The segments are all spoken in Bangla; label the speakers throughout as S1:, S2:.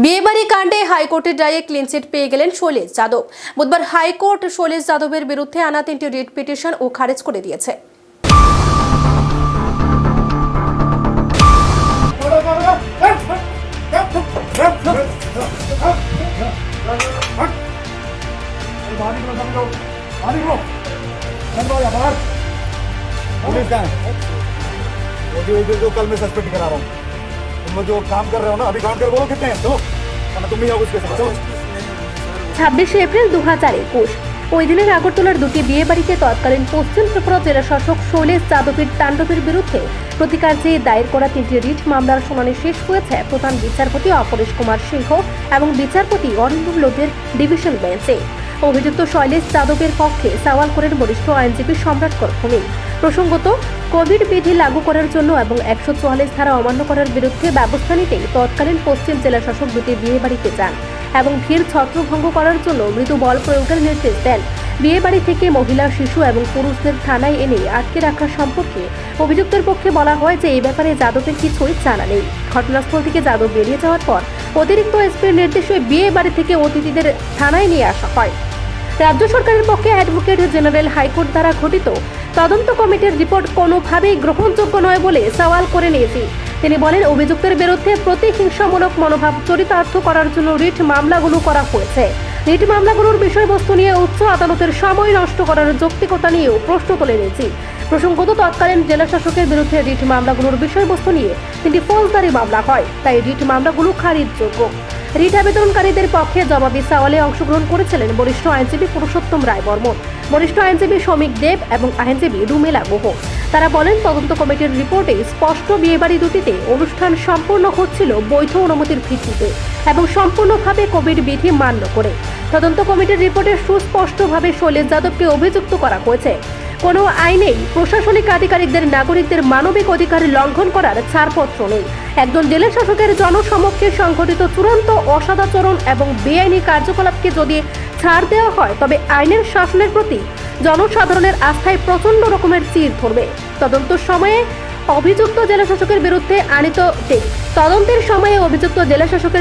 S1: বিয়েবাড়ি কাণ্ডে হাইকোর্টের রায়ে ক্লিনচিট পেয়ে গেলেন শৈলেশ যাদব। বুধবার হাইকোর্ট শৈলেশ যাদবের বিরুদ্ধে আনা 3টি রিট পিটিশন ও খারিজ করে দিয়েছে।
S2: जो कल मैं सस्पेंड करा रहा हूँ, तुम लोग जो काम कर रहे हो ना, अभी काम कर बोलो कितने हैं, चलो वरना तुम ही आओ उसके साथ, चलो।
S1: 26 এপ্রিল 2021 ওই দিনের আগরতলার দুটি বিয়ে বাড়িতে তৎকালীন পশ্চিম ত্রিপুরা জেলা শাসক শৈলেশ যাদবের তাণ্ডবের বিরুদ্ধে প্রতিকার চেয়ে দায়ের করা 3টি রিট মামলার শুনানি শেষ হয়েছে প্রধান বিচারপতি অপরেশ কুমার সিংহ এবং বিচারপতি অরিন্দম লোধের ডিভিশন বেঞ্চে। অভিযুক্ত শৈলেশ যাদবের পক্ষে সওয়াল করেন বরিষ্ঠ আইনজীবী সম্রাট করভূমি। প্রসঙ্গত, কোভিড বিধি লাগু করার জন্য এবং 144 ধারা অমান্য করার বিরুদ্ধে ব্যবস্থা নিতে তৎকালীন পশ্চিম জেলা শাসক দুটি বিয়ে বাড়িতে যান এবং ভিড় ছত্রভঙ্গ করার জন্য মৃদু বল প্রয়োগের নির্দেশ দেন। বিয়ে বাড়ি থেকে মহিলা, শিশু এবং পুরুষদের থানায় এনে আটকে রাখা সম্পর্কে অভিযুক্তের পক্ষে বলা হয় যে এই ব্যাপারে যাদবের কিছুই জানা নেই। ঘটনাস্থল থেকে যাদব বেরিয়ে যাওয়ার পর অতিরিক্ত এসপির নির্দেশে বিয়ে বাড়ি থেকে অতিথিদের থানায় নিয়ে আসা হয়। রাজ্য সরকারের পক্ষে অ্যাডভোকেট জেনারেল হাইকোর্ট দ্বারা গঠিত তদন্ত কমিটির রিপোর্ট কোনোভাবেই গ্রহণযোগ্য নয় বলে সওয়াল করে নিয়েছি। তিনি বলেন, অভিযুক্তের বিরুদ্ধে প্রতিহিংসামূলক মনোভাব চরিতার্থ করার জন্য রিট মামলাগুলো করা হয়েছে। রিট মামলাগুলোর বিষয়বস্তু নিয়ে উচ্চ আদালতের সময় নষ্ট করার যৌক্তিকতা নিয়েও প্রশ্ন তুলে নিয়েছি। প্রসঙ্গত, তৎকালীন জেলা শাসকের বিরুদ্ধে রিট মামলাগুলোর বিষয়বস্তু নিয়ে 3টি ফৌজদারি মামলা হয়, তাই রিট মামলাগুলো খারিজযোগ্য। রিট আবেদনকারীদের পক্ষে জবাবি সওয়ালে অংশগ্রহণ করেছিলেন বরিষ্ঠ আইনজীবী পুরুষোত্তম রায় বর্মন, বরিষ্ঠ আইনজীবী শ্রমিক দেব এবং আইনজীবী রুমেলা গুহ। তারা বলেন, তদন্ত কমিটির রিপোর্টে স্পষ্ট বিয়েবাড়ি দুটিতে অনুষ্ঠান সম্পূর্ণ হচ্ছিল বৈধ অনুমতির ভিত্তিতে এবং সম্পূর্ণভাবে কোভিড বিধি মান্য করে। তদন্ত কমিটির রিপোর্টে সুস্পষ্টভাবে শৈলেশ যাদবকে অভিযুক্ত করা হয়েছে। কোনো আইনেই প্রশাসনিক আধিকারিকদের নাগরিকদের মানবিক অধিকার লঙ্ঘন করার ছাড়পত্র নেই। একজন জেলা শাসকের জনসমক্ষে সংঘটিত চূড়ান্ত অসদাচরণ এবং বেআইনি কার্যকলাপকে যদি ছাড় দেওয়া হয় তবে আইনের শাসনের প্রতি জনসাধারণের আস্থায় প্রচন্ড রকমের চির ধরবে। তদন্তের সময়ে অভিযুক্ত জেলা শাসকের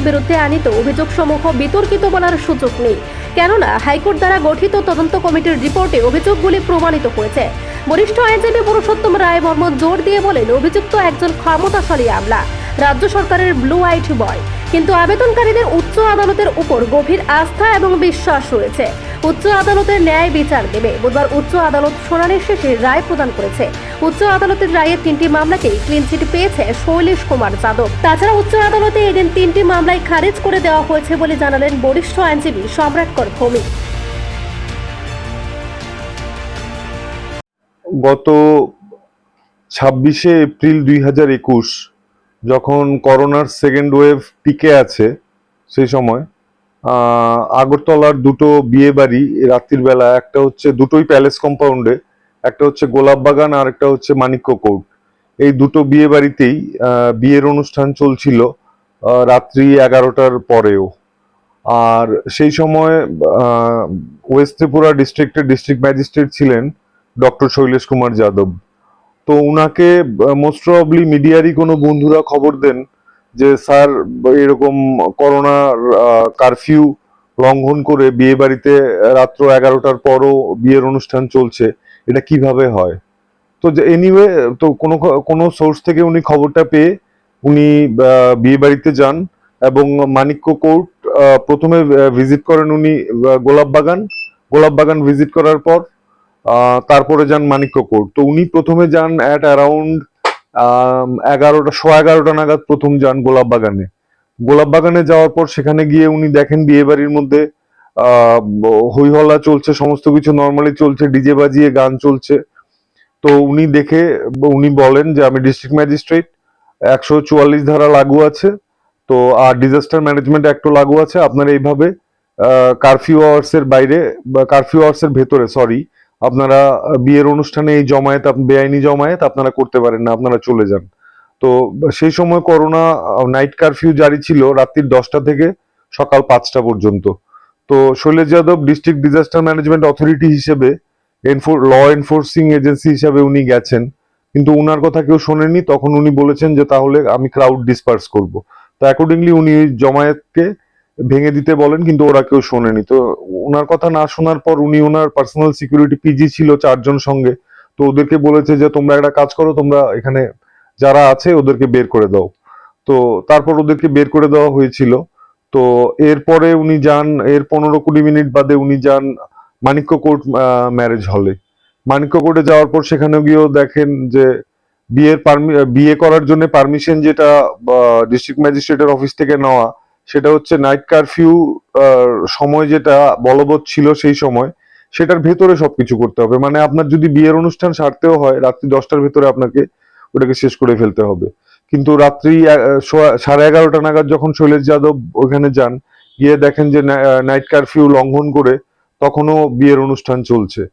S1: বিরুদ্ধে আনিত অভিযোগ সমূহ বিতর্কিত বলার সুযোগ নেই, কেননা হাইকোর্ট দ্বারা গঠিত তদন্ত কমিটির রিপোর্টে অভিযোগগুলি প্রমাণিত হয়েছে। বরিষ্ঠ আইনজীবী পুরুষোত্তম রায় বর্মন জোর দিয়ে বলেন, অভিযুক্ত একজন ক্ষমতাশালী আমলা, রাজ্য সরকারের ব্লু আইট বয়, কিন্তু আবেদনকারীদের উচ্চ আদালতের উপর গভীর আস্থা এবং বিশ্বাস রয়েছে। উচ্চ আদালতের ন্যায় বিচার দেবে। বুধবার উচ্চ আদালত শুনানির শেষে রায় প্রদান করেছে। উচ্চ আদালতের রায়ে 3টি মামলাতেই ক্লিনচিট পেয়েছে শৈলেশ কুমার যাদব। তাছাড়া উচ্চ আদালতে এদিন 3টি মামলায় খারিজ করে দেওয়া হয়েছে বলে জানালেন বরিষ্ঠ আইনজীবী সম্রাট করভূমি।
S3: গত 26 এপ্রিল 2021 যখন করোনার সেকেন্ড ওয়েভ পিকে আছে, সেই সময় আগরতলার দুটো বিয়ে বাড়ি রাত্রির বেলা, একটা হচ্ছে দুটোই প্যালেস কম্পাউন্ডে, একটা হচ্ছে গোলাপবাগান আর একটা হচ্ছে মানিক্য কোর্ট। এই দুটো বিয়ে বাড়িতেই বিয়ের অনুষ্ঠান চলছিল রাত্রি 11টার পরেও। আর সেই সময় ওয়েস্ট ত্রিপুরা ডিস্ট্রিক্টের ডিস্ট্রিক্ট ম্যাজিস্ট্রেট ছিলেন ডক্টর শৈলেশ কুমার যাদব। তো উনাকে মোস্ট প্রবাবলি মিডিয়ারই কোনো বন্ধুরা খবর দেন যে স্যার, এরকম করোনা কারফিউ লঙ্ঘন করে বিয়ে বাড়িতে রাত্র 11টার পরও বিয়ের অনুষ্ঠান চলছে, এটা কিভাবে হয়? তো এনিওয়ে, তো কোনো সোর্স থেকে উনি খবরটা পেয়ে উনি বিয়ে বাড়িতে যান এবং মানিক্য কোর্ট প্রথমে ভিজিট করেন উনি। গোলাপবাগান ভিজিট করার পর তারপরে যান মানিক্য কোর্ট। তো উনি প্রথমে যান অ্যাট অ্যারাউন্ড 11টা নাগাদ প্রথম যান গোলাপবাগানে যাওয়ার পর সেখানে গিয়ে উনি দেখেন বিয়ে বাড়ির মধ্যে হই হল্লা চলছে, সমস্ত কিছু নর্মালি চলছে, ডিজে বাজিয়ে গান চলছে। তো উনি বলেন যে আমি ডিস্ট্রিক্ট ম্যাজিস্ট্রেট, 144 ধারা লাগু আছে, তো আর ডিজাস্টার ম্যানেজমেন্ট অ্যাক্টও লাগু আছে, আপনারা এইভাবে কারফিউ আওয়ার্সের বাইরে বা কারফিউ আওয়ার্সের ভেতরে আপনারা বিয়ের অনুষ্ঠানে এই জমায়েত, বেআইনি জমায়েত আপনারা করতে পারেন না, আপনারা চলে যান। তো সেই সময় করোনা নাইট কারফিউ জারি ছিল রাত্রি 10টা থেকে সকাল 5টা পর্যন্ত। তো Shailesh Yadav district disaster management authority হিসেবে, ল এনফোর্সিং এজেন্সি হিসাবে উনি গেছেন, কিন্তু উনার কথা কেউ শোনেনি। তখন উনি বলেছেন যে তাহলে আমি ক্রাউড ডিসপার্স করব। তো অ্যাকর্ডিংলি উনি জমায়েতকে ভেঙে দিতে বলেন, কিন্তু ওরা কেউ শোনেনি। তো ওনার কথা না শোনার পর উনি ওনার পার্সোনাল সিকিউরিটি পিজি ছিল 4 জন সঙ্গে, তো ওদেরকে বলেছে যে তোমরা একটা কাজ করো, তোমরা এখানে যারা আছে ওদেরকে বের করে দাও। তো তারপর ওদেরকে বের করে দেওয়া হয়েছিল। তো এরপরে উনি যান, এর 15-20 মিনিট বাদে উনি যান মানিক্য কোর্ট ম্যারেজ হলে। মানিক্য কোর্টে যাওয়ার পর সেখানে গিয়েও দেখেন যে বিয়ে করার জন্য পারমিশন যেটা ডিস্ট্রিক্ট ম্যাজিস্ট্রেটের অফিস থেকে নেওয়া, সেটা হচ্ছে নাইট কারফিউ সময় যেটা বলবৎ ছিল সেই সময়, সেটার ভেতরে সবকিছু করতে হবে। মানে আপনার যদি বিয়ের অনুষ্ঠান সারতেও হয় রাত্রি 10টার ভেতরে আপনাকে ওটাকে শেষ করে ফেলতে হবে। কিন্তু রাত্রি 11:30 নাগাদ যখন শৈলেশ যাদব ওখানে যান, গিয়ে দেখেন যে নাইট কারফিউ লঙ্ঘন করে তখনও বিয়ের অনুষ্ঠান চলছে।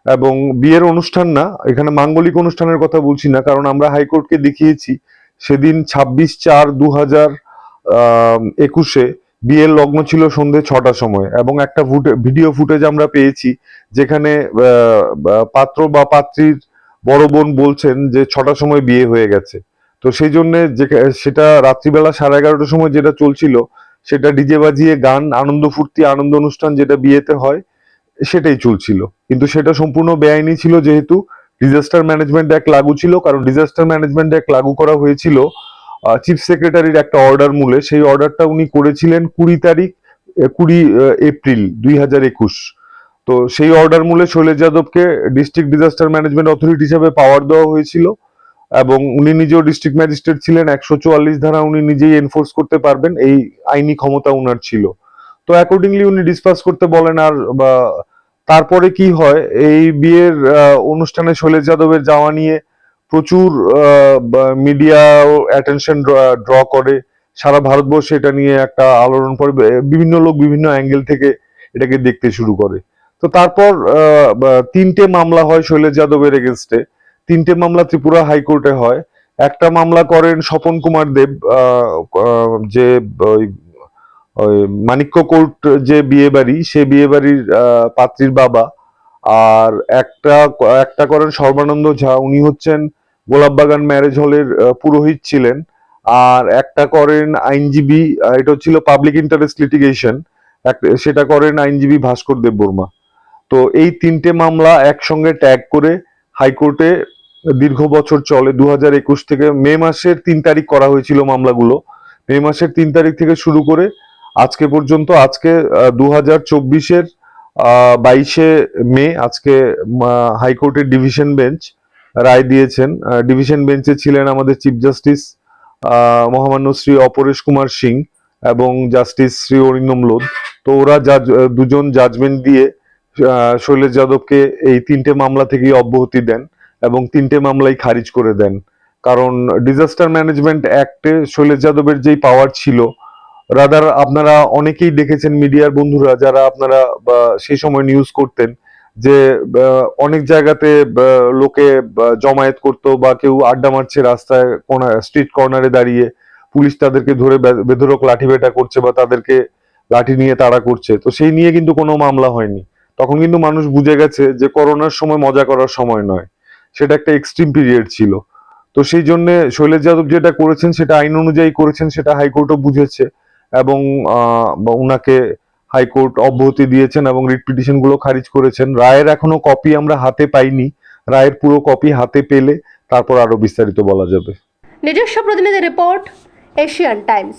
S3: এবং বিয়ের অনুষ্ঠান না, এখানে মাঙ্গলিক অনুষ্ঠানের কথা বলছি না, কারণ আমরা হাইকোর্টকে দেখিয়েছি সেদিন 26/4/2021 বিয়ের লগ্ন ছিল সন্ধ্যে 6টার সময়, এবং একটা ভিডিও ফুটেজ আমরা পেয়েছি যেখানে পাত্র বা পাত্রীর বড় বোন বলছেন যে 6টার সময় বিয়ে হয়ে গেছে। তো সেই জন্য সেটা রাত্রিবেলা 11:30টার সময় যেটা চলছিল, সেটা ডিজে বাজিয়ে গান, আনন্দ ফুর্তি, আনন্দ অনুষ্ঠান যেটা বিয়েতে হয় সেটাই চলছিল। কিন্তু সেটা সম্পূর্ণ বেআইনি ছিল, যেহেতু ডিজাস্টার ম্যানেজমেন্ট অ্যাক্ট লাগু ছিল। কারণ ডিজাস্টার ম্যানেজমেন্ট অ্যাক্ট লাগু করা হয়েছিল চিফ সেক্রেটারির একটা অর্ডার মূলে। সেই অর্ডারটা উনি করেছিলেন 20 এপ্রিল 2021। তো সেই অর্ডার মূলে শৈলেশ যাদবকে ডিস্ট্রিক্ট ডিজাস্টার ম্যানেজমেন্ট অথরিটি হিসেবে পাওয়ার দেওয়া হয়েছিল, এবং উনি নিজেও ডিস্ট্রিক্ট ম্যাজিস্ট্রেট ছিলেন। 144 ধারা উনি নিজেই এনফোর্স করতে পারবেন, এই আইনি ক্ষমতা উনার ছিল। তো অ্যাকর্ডিংলি উনি ডিসপাস করতে বলেন। আর তারপরে কি হয়, এই বিয়ের অনুষ্ঠানে শৈলেশ যাদবের যাওয়া নিয়ে প্রচুর মিডিয়া অ্যাটেনশন ড্র করে। সারা ভারতবর্ষে এটা নিয়ে একটা আলোড়ন পড়ে, বিভিন্ন লোক বিভিন্ন অ্যাঙ্গেল থেকে এটাকে দেখতে শুরু করে। তো তারপর 3টে মামলা হয় শৈলেশ যাদবের এগেনস্টে। 3টে মামলা ত্রিপুরা হাইকোর্টে হয়। একটা মামলা করেন স্বপন কুমার দেব, যে ওই ওই মানিক্য কোর্ট যে বিয়ে বাড়ি, সে বিয়ে বাড়ির পাত্রীর বাবা। আর একটা করেন সর্বানন্দ ঝা, উনি হচ্ছেন গোলাপবাগান ম্যারেজ হলের পুরোহিত ছিলেন। আর একটা করেন আইনজীবী, এটা ছিল পাবলিক ইন্টারেস্ট লিটিগেশন, সেটা করেন আইনজীবী ভাস্কর দেববর্মা। তো এই 3টে মামলা একসঙ্গে ট্যাগ করে হাইকোর্টে দীর্ঘ বছর চলে। 2021 থেকে মে মাসের 3 তারিখ করা হয়েছিল মামলাগুলো। মে মাসের 3 তারিখ থেকে শুরু করে আজকে পর্যন্ত। আজকে 2024-এর 22 মে আজকে হাইকোর্টের ডিভিশন বেঞ্চ রায় দিয়েছেন। ডিভিশন বেঞ্চে ছিলেন আমাদের চিফ জাস্টিস মহামান্য শ্রী অপরেশ কুমার সিং এবং জাস্টিস শ্রী অরিন্দম লোধ। তো ওরা দুজন জাজমেন্ট দিয়ে শৈলেশ যাদবকে এই 3টে মামলা থেকেই অব্যাহতি দেন, এবং 3টে মামলাই খারিজ করে দেন। কারণ ডিজাস্টার ম্যানেজমেন্ট অ্যাক্টে শৈলেশ যাদবের যেই পাওয়ার ছিল, রাদার আপনারা অনেকেই দেখেছেন, মিডিয়ার বন্ধুরা যারা আপনারা সেই সময় নিউজ করতেন, যে অনেক জায়গাতে লোকে জমায়েত করতো বা কেউ আড্ডা মারছে রাস্তায় স্ট্রিট কর্নারে দাঁড়িয়ে, পুলিশ তাদেরকে ধরে বেধড়ক লাঠি পেটা করছে বা তাদেরকে লাঠি নিয়ে তাড়া করছে। তো সেই নিয়ে কিন্তু কোনো মামলা হয়নি। তখন কিন্তু মানুষ বুঝে গেছে যে করোনার সময় মজা করার সময় নয়, সেটা একটা এক্সট্রিম পিরিয়ড ছিল। তো সেই জন্য শৈলেশ যাদব যেটা করেছেন সেটা আইন অনুযায়ী করেছেন, সেটা হাইকোর্টও বুঝেছে, এবং উনাকে হাইকোর্ট অব্যাহতি দিয়েছেন এবং রিট পিটিশন গুলো খারিজ করেছেন। রায়ের এখনো কপি আমরা হাতে পাইনি, রায়ের পুরো কপি হাতে পেলে তারপর আরো বিস্তারিত বলা যাবে।
S1: নিজস্ব প্রতিনিধি রিপোর্ট, এশিয়ান টাইমস।